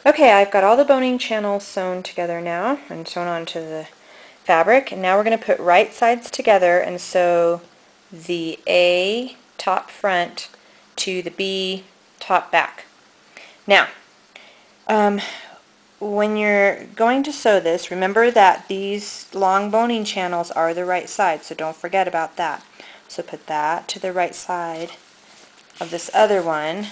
Okay, I've got all the boning channels sewn together now and sewn onto the fabric, and now we're going to put right sides together and sew the A top front to the B top back. Now, when you're going to sew this, remember that these long boning channels are the right side, so don't forget about that. So put that to the right side of this other one,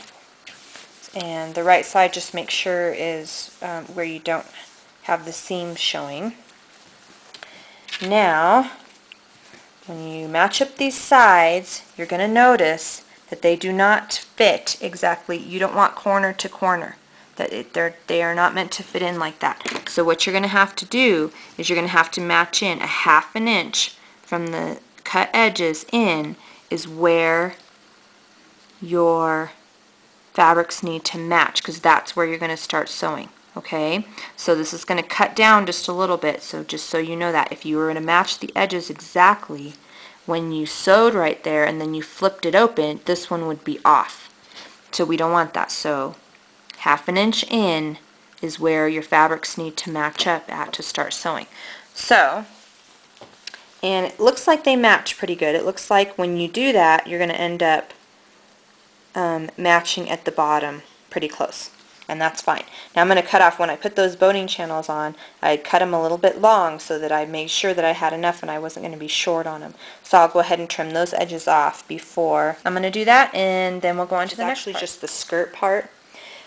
and the right side just make sure is where you don't have the seam showing. Now, when you match up these sides, you're going to notice that they do not fit exactly. You don't want corner to corner. They are not meant to fit in like that. So what you're going to have to do is you're going to have to match in a 1/2 inch from the cut edges in is where your fabrics need to match, because that's where you're going to start sewing. Okay, so this is going to cut down just a little bit, so just so you know that if you were going to match the edges exactly when you sewed right there and then you flipped it open, this one would be off. So we don't want that. So 1/2 inch in is where your fabrics need to match up at to start sewing. So, and it looks like they match pretty good. It looks like when you do that, you're going to end up matching at the bottom pretty close, and that's fine. Now I'm going to cut off, when I put those boning channels on, I cut them a little bit long so that I made sure that I had enough and I wasn't going to be short on them. So I'll go ahead and trim those edges off before I'm going to do that, and then we'll go on to the next part. Actually just the skirt part.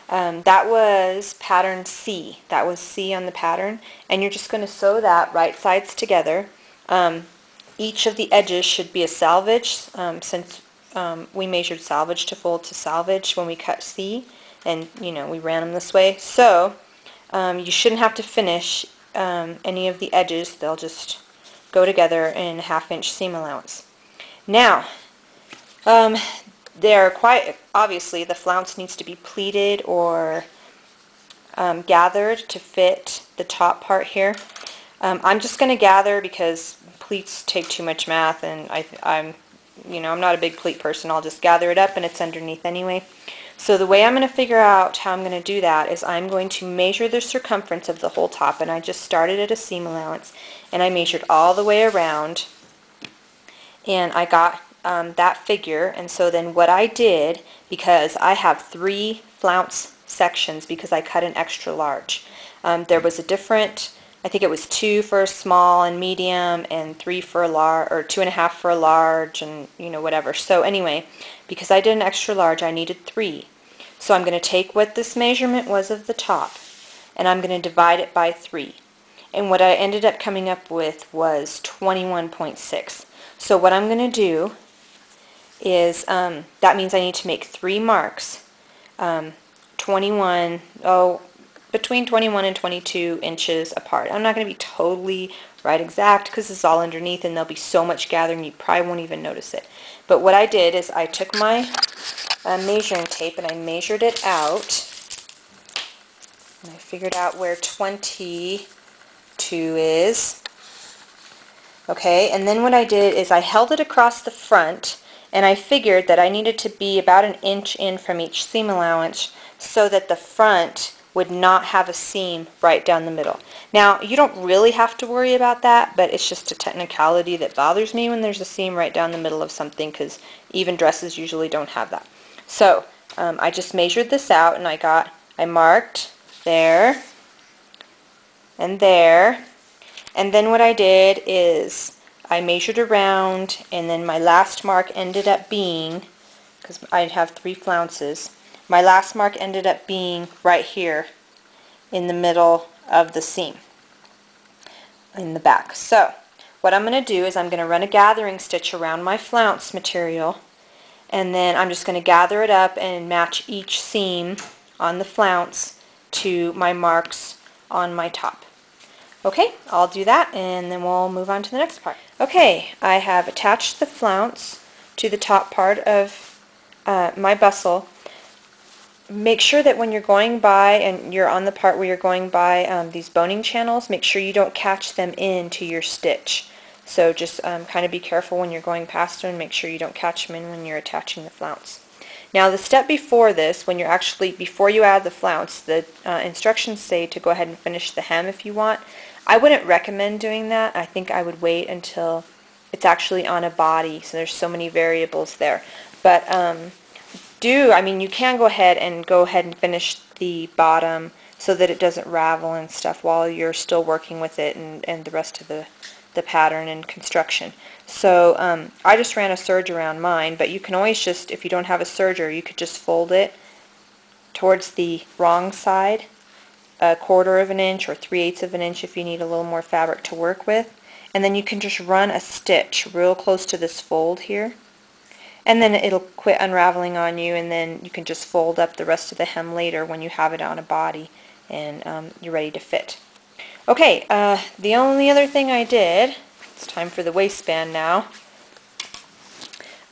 That was pattern C. That was C on the pattern, and you're just going to sew that right sides together. Each of the edges should be a selvage, since we measured selvage to fold to selvage when we cut C, and we ran them this way. So you shouldn't have to finish any of the edges. They'll just go together in a 1/2 inch seam allowance. Now, they're quite obviously the flounce needs to be pleated or gathered to fit the top part here. I'm just going to gather because pleats take too much math, and I'm not a big pleat person. I'll just gather it up and it's underneath anyway. So the way I'm going to figure out how I'm going to do that is I'm going to measure the circumference of the whole top, and I just started at a seam allowance and I measured all the way around, and I got that figure. And so then what I did, because I have 3 flounce sections because I cut an extra large, there was a different, I think it was 2 for a small and medium and 3 for a large, or 2.5 for a large, and whatever. So anyway, because I did an extra large, I needed 3. So I'm going to take what this measurement was of the top and I'm going to divide it by 3. And what I ended up coming up with was 21.6. So what I'm going to do is, that means I need to make 3 marks, between 21 and 22 inches apart. I'm not going to be totally right exact because it's all underneath and there'll be so much gathering you probably won't even notice it. But what I did is I took my measuring tape and I measured it out, and I figured out where 22 is. Okay, and then what I did is I held it across the front, and I figured that I needed to be about 1 inch in from each seam allowance so that the front would not have a seam right down the middle. Now, you don't really have to worry about that, but it's just a technicality that bothers me when there's a seam right down the middle of something, because even dresses usually don't have that. So I just measured this out, and I marked there and there, and then what I did is I measured around, and then my last mark ended up being, because I have 3 flounces, my last mark ended up being right here in the middle of the seam in the back. So what I'm going to do is I'm going to run a gathering stitch around my flounce material, and then I'm just going to gather it up and match each seam on the flounce to my marks on my top. Okay, I'll do that and then we'll move on to the next part. Okay, I have attached the flounce to the top part of my bustle. Make sure that when you're going by and you're on the part where you're going by these boning channels, make sure you don't catch them into your stitch. So just kind of be careful when you're going past them and make sure you don't catch them in when you're attaching the flounce. Now the step before this, when you're before you add the flounce, the instructions say to go ahead and finish the hem if you want. I wouldn't recommend doing that. I think I would wait until it's actually on a body, so there's so many variables there. But I mean, you can go ahead and finish the bottom so that it doesn't ravel and stuff while you're still working with it and the rest of the pattern and construction. So I just ran a serge around mine, but you can always just, if you don't have a serger, you could just fold it towards the wrong side, 1/4 of an inch or 3/8 of an inch if you need a little more fabric to work with. And then you can just run a stitch real close to this fold here. And then it'll quit unraveling on you, and then you can just fold up the rest of the hem later when you have it on a body and you're ready to fit. Okay, the only other thing I did, it's time for the waistband now.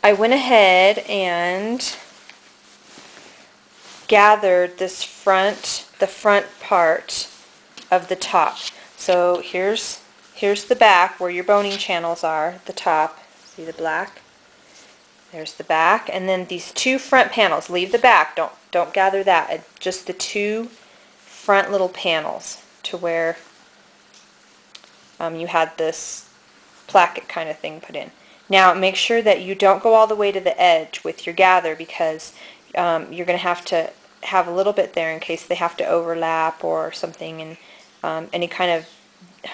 I went ahead and gathered the front part of the top. So here's the back where your boning channels are, the top. See the black? There's the back, and then these two front panels. Leave the back. Don't gather that. Just the two front little panels to where you had this placket kind of thing put in. Now make sure that you don't go all the way to the edge with your gather, because you're going to have a little bit there in case they have to overlap or something, and any kind of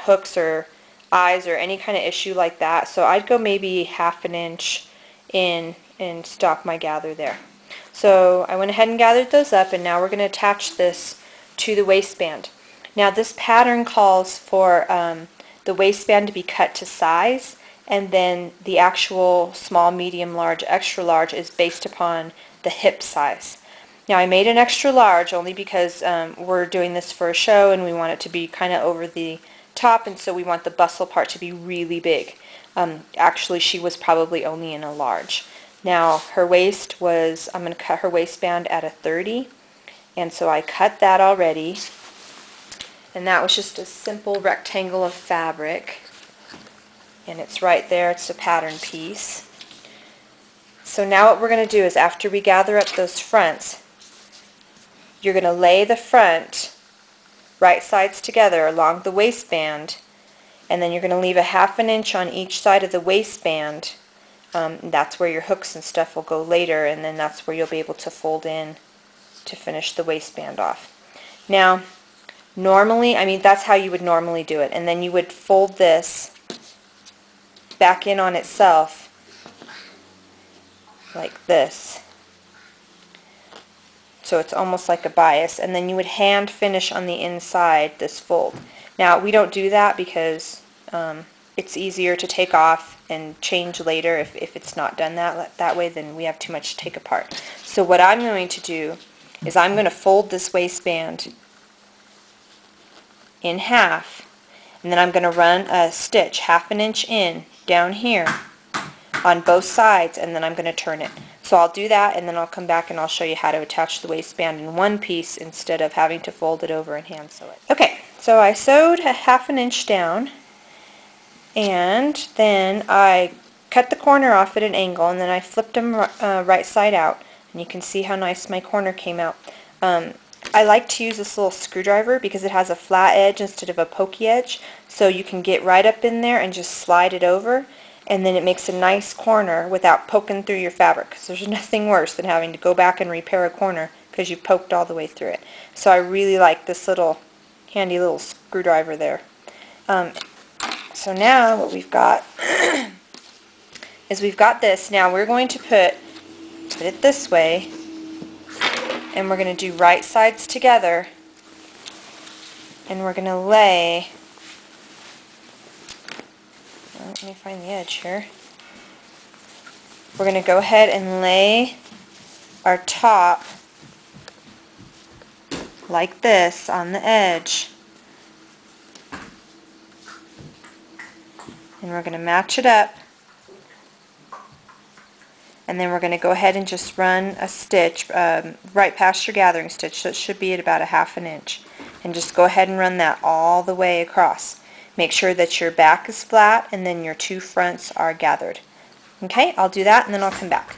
hooks or eyes or any kind of issue like that. So I'd go maybe 1/2 inch in and stop my gather there. So I went ahead and gathered those up, and now we're going to attach this to the waistband. Now this pattern calls for the waistband to be cut to size, and then the actual small, medium, large, extra large is based upon the hip size. Now I made an extra large only because we're doing this for a show and we want it to be kind of over the top, and so we want the bustle part to be really big. Actually, she was probably only in a large. Now her waist was, I'm going to cut her waistband at a 30, and so I cut that already, and that was just a simple rectangle of fabric, and it's right there. It's a pattern piece. So now what we're going to do is, after we gather up those fronts, you're going to lay the front right sides together along the waistband, and then you're going to leave a 1/2 inch on each side of the waistband. That's where your hooks and stuff will go later, and then that's where you'll be able to fold in to finish the waistband off. Now normally, I mean, that's how you would normally do it, and then you would fold this back in on itself like this. So it's almost like a bias, and then you would hand finish on the inside this fold. Now we don't do that because it's easier to take off and change later if it's not done that way, then we have too much to take apart. So what I'm going to do is I'm going to fold this waistband in half, and then I'm going to run a stitch 1/2 inch in down here on both sides, and then I'm going to turn it. So I'll do that, and then I'll come back and I'll show you how to attach the waistband in one piece instead of having to fold it over and hand sew it. Okay, so I sewed a 1/2 inch down, and then I cut the corner off at an angle, and then I flipped them right side out, and you can see how nice my corner came out. I like to use this little screwdriver because it has a flat edge instead of a pokey edge, so you can get right up in there and just slide it over, and then it makes a nice corner without poking through your fabric, because there's nothing worse than having to go back and repair a corner because you poked all the way through it. So I really like this little handy little screwdriver there. So now what we've got is we've got this. Now we're going to put it this way, and we're going to do right sides together, and we're going to lay, let me find the edge here. We're going to go ahead and lay our top like this on the edge, and we're going to match it up, and then we're going to go ahead and just run a stitch right past your gathering stitch, so it should be at about a 1/2 inch, and just go ahead and run that all the way across. Make sure that your back is flat and then your two fronts are gathered. Okay, I'll do that and then I'll come back.